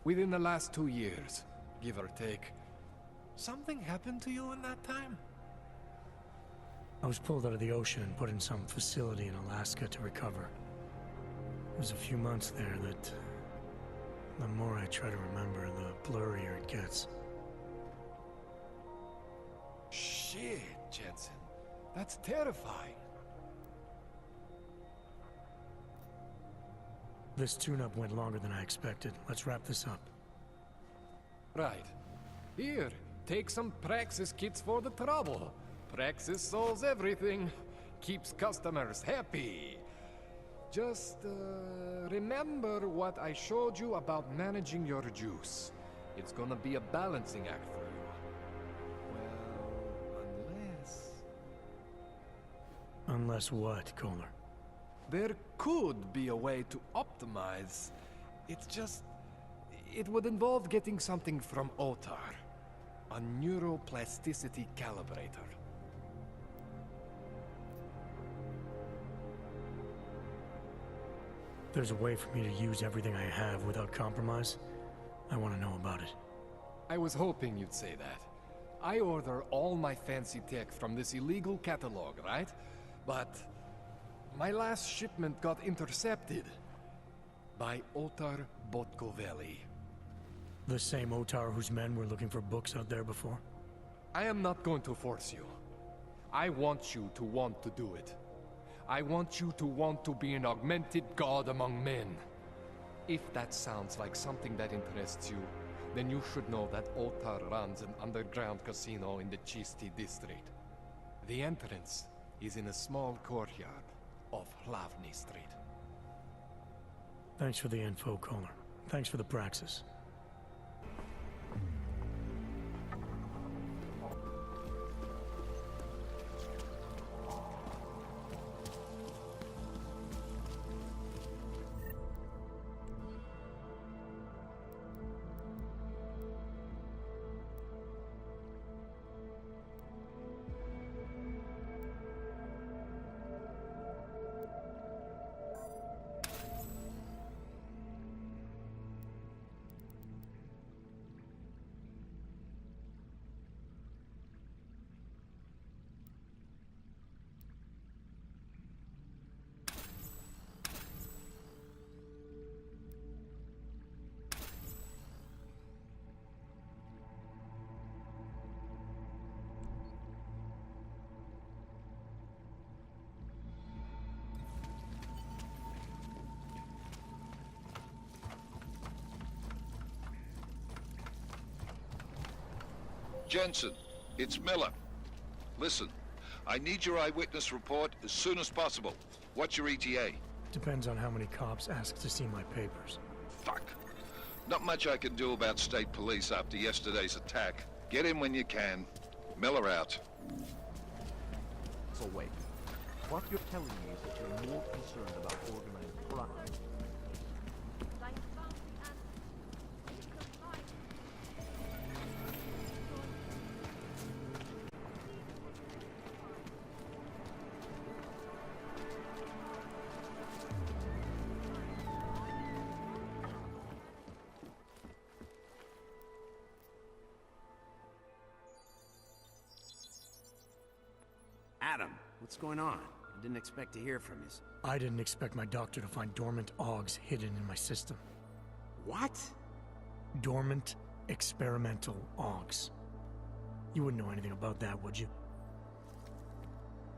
Within the last 2 years, give or take. Something happened to you in that time? I was pulled out of the ocean and put in some facility in Alaska to recover. It was a few months there that... the more I try to remember, the blurrier it gets. Shit, Jensen. That's terrifying. This tune-up went longer than I expected. Let's wrap this up. Right. Here, take some Praxis kits for the trouble. Praxis solves everything. Keeps customers happy. Just, remember what I showed you about managing your juice. It's gonna be a balancing act for you. Well, unless... Unless what, Kohler? There could be a way to optimize. It's just... it would involve getting something from Otar. A neuroplasticity calibrator. There's a way for me to use everything I have without compromise. I want to know about it. I was hoping you'd say that. I order all my fancy tech from this illegal catalog, right? But my last shipment got intercepted by Otar Botkovelli. The same Otar whose men were looking for books out there before? I am not going to force you. I want you to want to do it. I want you to want to be an augmented god among men. If that sounds like something that interests you, then you should know that Otar runs an underground casino in the Chisti district. The entrance is in a small courtyard off Hlavny Street. Thanks for the info, Kohler. Thanks for the praxis. Jensen, it's Miller. Listen, I need your eyewitness report as soon as possible. What's your ETA? Depends on how many cops ask to see my papers. Fuck. Not much I can do about state police after yesterday's attack. Get in when you can. Miller out. So wait, what you're telling me is that you're more concerned about organized crime. Adam, what's going on? I didn't expect to hear from you. I didn't expect my doctor to find dormant AUGS hidden in my system. What? Dormant experimental AUGS. You wouldn't know anything about that, would you?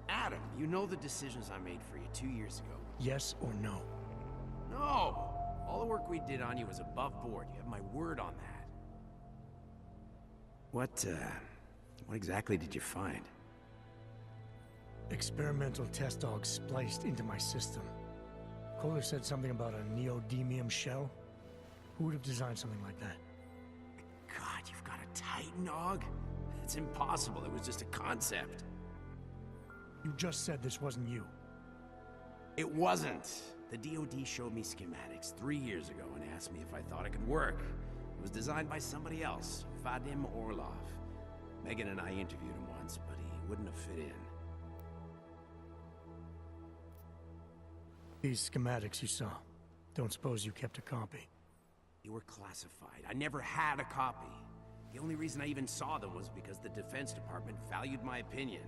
Adam, you know the decisions I made for you 2 years ago. Yes or no? No! All the work we did on you was above board. You have my word on that. What exactly did you find? Experimental test dogs spliced into my system. Kohler said something about a neodymium shell. Who would have designed something like that? God, you've got a Titan AUG? It's impossible. It was just a concept. You just said this wasn't you. It wasn't. The DoD showed me schematics 3 years ago and asked me if I thought it could work. It was designed by somebody else, Vadim Orlov. Megan and I interviewed him once, but he wouldn't have fit in. These schematics you saw. Don't suppose you kept a copy? They were classified. I never had a copy. The only reason I even saw them was because the Defense Department valued my opinion.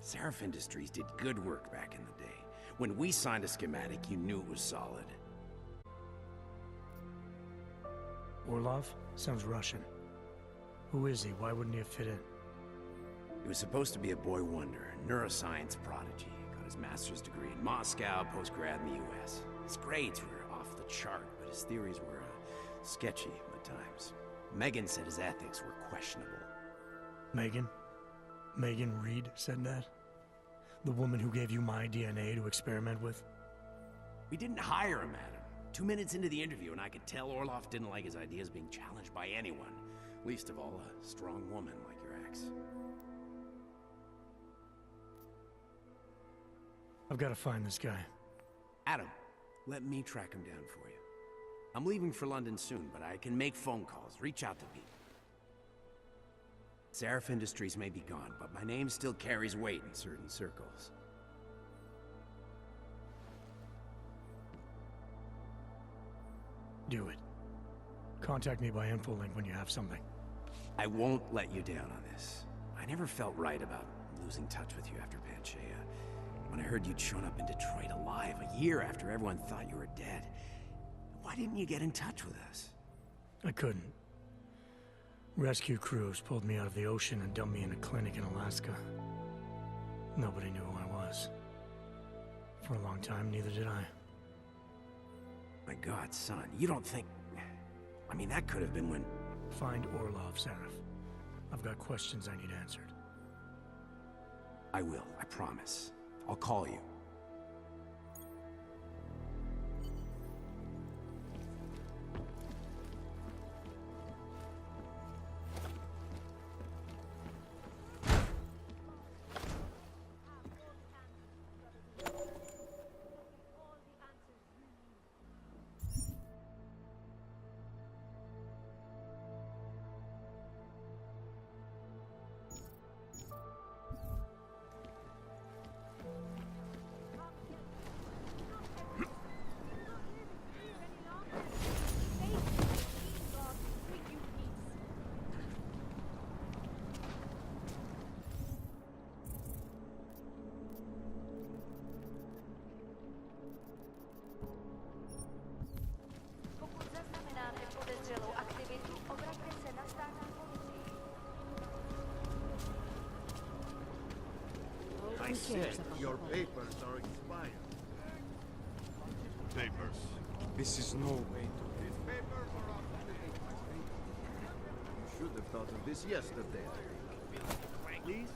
Sarif Industries did good work back in the day. When we signed a schematic, you knew it was solid. Orlov? Sounds Russian. Who is he? Why wouldn't he have fit in? He was supposed to be a boy wonder, a neuroscience prodigy. Got his master's degree in Moscow, post-grad in the US. His grades were off the chart, but his theories were sketchy at times. Megan said his ethics were questionable. Megan? Megan Reed said that? The woman who gave you my DNA to experiment with? We didn't hire him, Adam. 2 minutes into the interview, and I could tell Orlov didn't like his ideas being challenged by anyone. Least of all, a strong woman like your ex. I've got to find this guy. Adam, let me track him down for you. I'm leaving for London soon, but I can make phone calls, reach out to people. Sarif Industries may be gone, but my name still carries weight in certain circles. Do it. Contact me by infolink when you have something. I won't let you down on this. I never felt right about losing touch with you after Panchea. When I heard you'd shown up in Detroit alive a year after everyone thought you were dead, why didn't you get in touch with us? I couldn't. Rescue crews pulled me out of the ocean and dumped me in a clinic in Alaska. Nobody knew who I was. For a long time, neither did I. My God, son, you don't think... I mean, that could have been when... Find Orlov, Sarif. I've got questions I need answered. I will, I promise. I'll call you. I said your papers are expired. Papers. This is no way to... These papers are up to date. You should have thought of this yesterday. Please?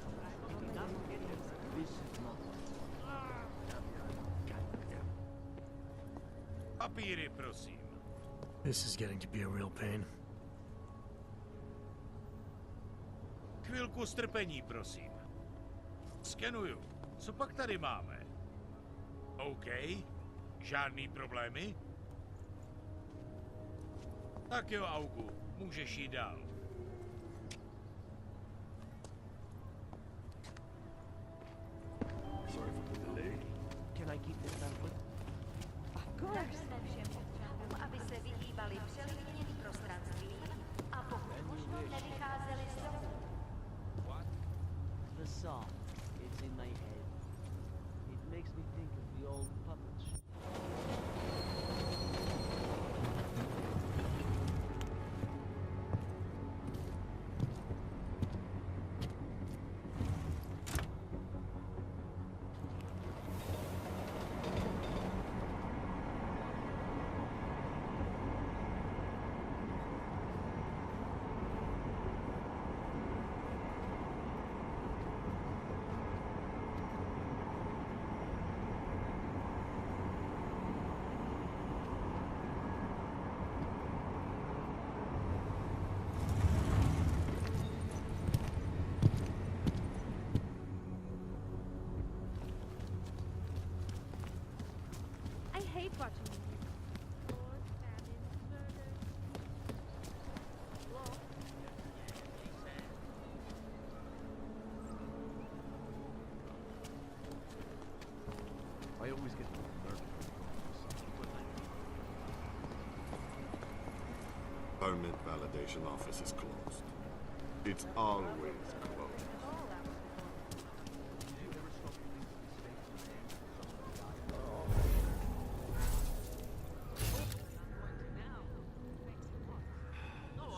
This is not... Papíry, prosím. This is getting to be a real pain. Chvilku strpení, prosím. Skenuju. Co pak tady máme? OK. Žádný problémy? Tak jo, Augu. Můžeš jít dál. Sorry for the delay. Can I keep this pamphlet? Dařme všem občanům, aby se vyhýbali přelidněným prostranství a pokud možno nevycházeli z domu. The song. It's in my head. It makes me think of the old puppet show. permit validation office is closed. It's always closed.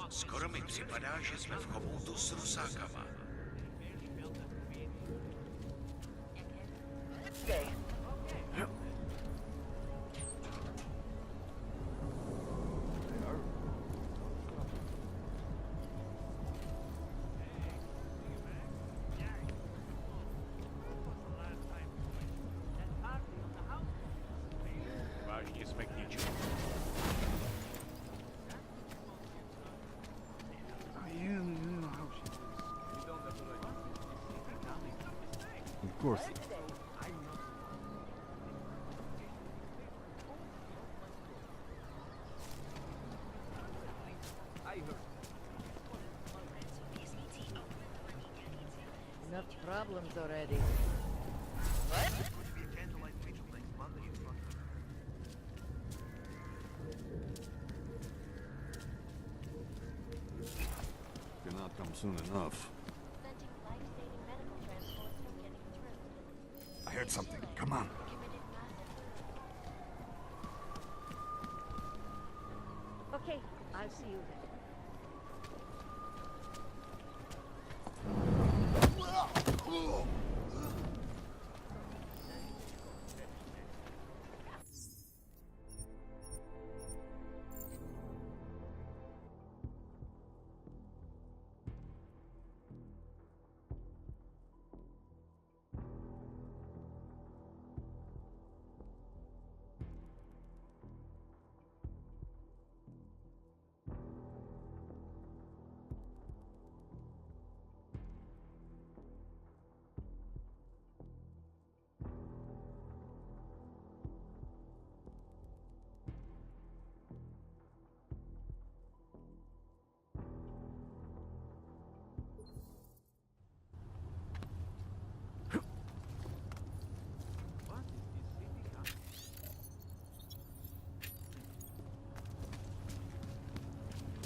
Skoro mi připadá, že jsme v chomoutu s rusákama. Vážně jsme k ničemu. Of course. Enough problems already. Cannot come soon enough. Preventing life-saving medical transports from getting through. I heard something. Come on. Committed massive. Okay, I'll see you then.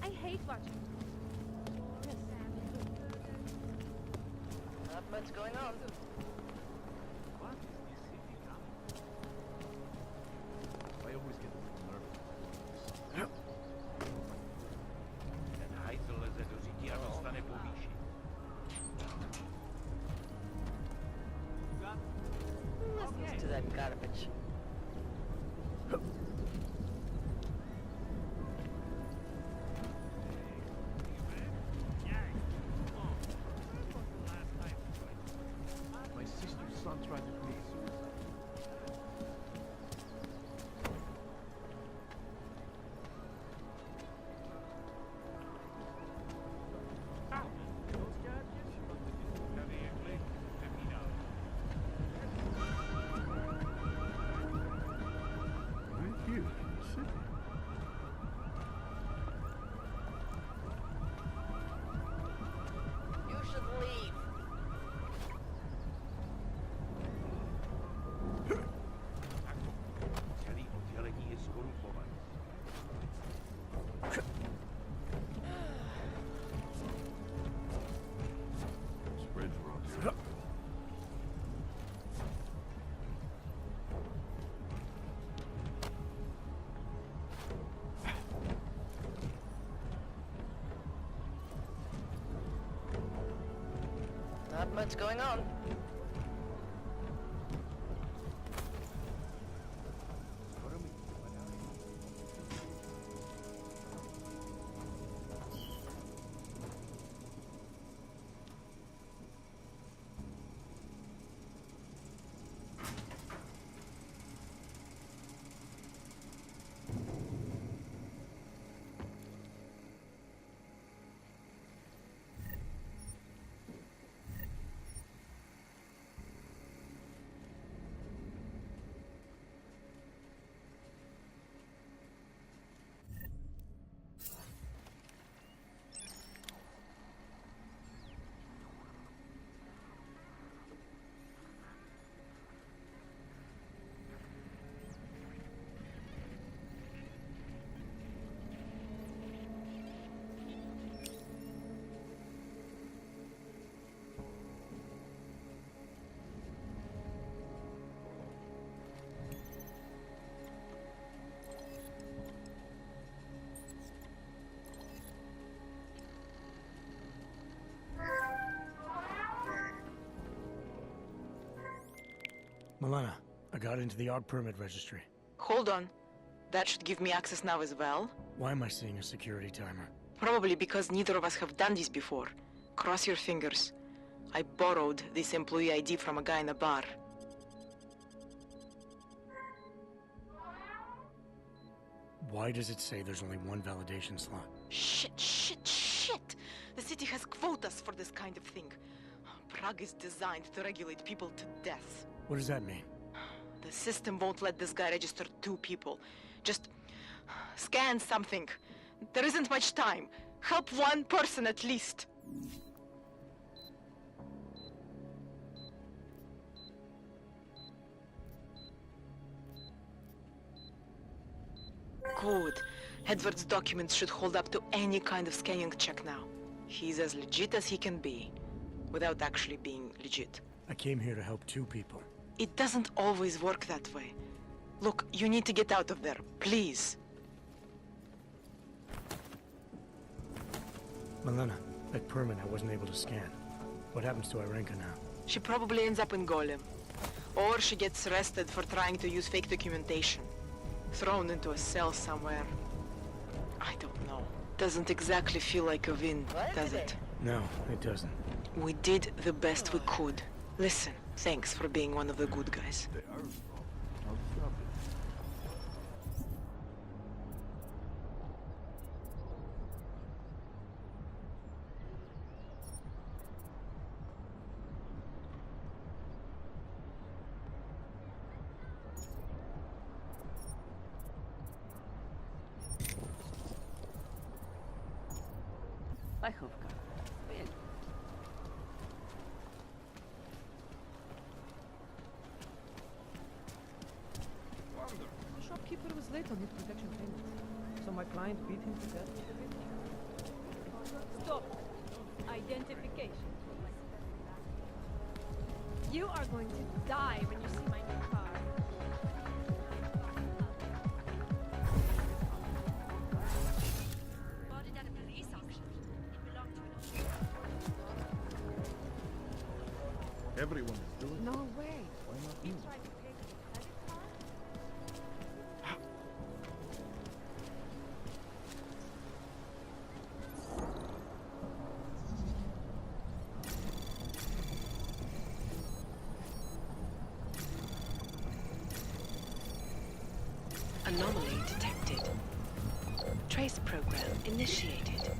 I hate watching. Not much going on. I always get nervous. Ten hajzl leze do řídí a dostane po výši. Listens to that garbage. My sister's son tried to commit suicide. Tady je klid, jdeme dál. Right here. Sit. You should leave. Celý oddělení je skorumpované. Spreads were up here. Not much going on. Skoro mi připadá, Milena, I got into the AUG permit registry. Hold on. That should give me access now as well. Why am I seeing a security timer? Probably because neither of us have done this before. Cross your fingers. I borrowed this employee ID from a guy in a bar. Why does it say there's only one validation slot? Shit! The city has quotas for this kind of thing. Prague is designed to regulate people to death. What does that mean? The system won't let this guy register 2 people. Just scan something. There isn't much time. Help one person at least. Good. Edward's documents should hold up to any kind of scanning check now. He's as legit as he can be, without actually being legit. I came here to help 2 people. It doesn't always work that way. Look, you need to get out of there, please. Milena, that permit I wasn't able to scan. What happens to Irenka now? She probably ends up in Golem. Or she gets arrested for trying to use fake documentation. Thrown into a cell somewhere. I don't know. Doesn't exactly feel like a win, does it? No, it doesn't. We did the best we could. Listen, thanks for being one of the good guys. Байховка. The shopkeeper was late on his protection payments, so my client beat him to death. Stop. Identification. You are going to die when you see my new car. Bought it at a police auction. It belonged to an owner. Everyone is doing it. No way. Why not You me? tried to pay with a credit card? Anomaly detected. Trace program initiated.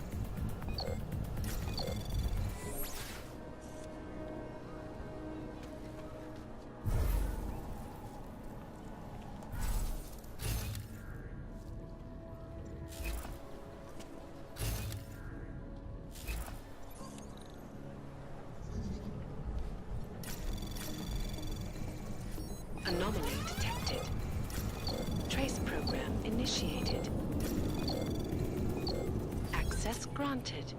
Anomaly detected. Trace program initiated. Access granted.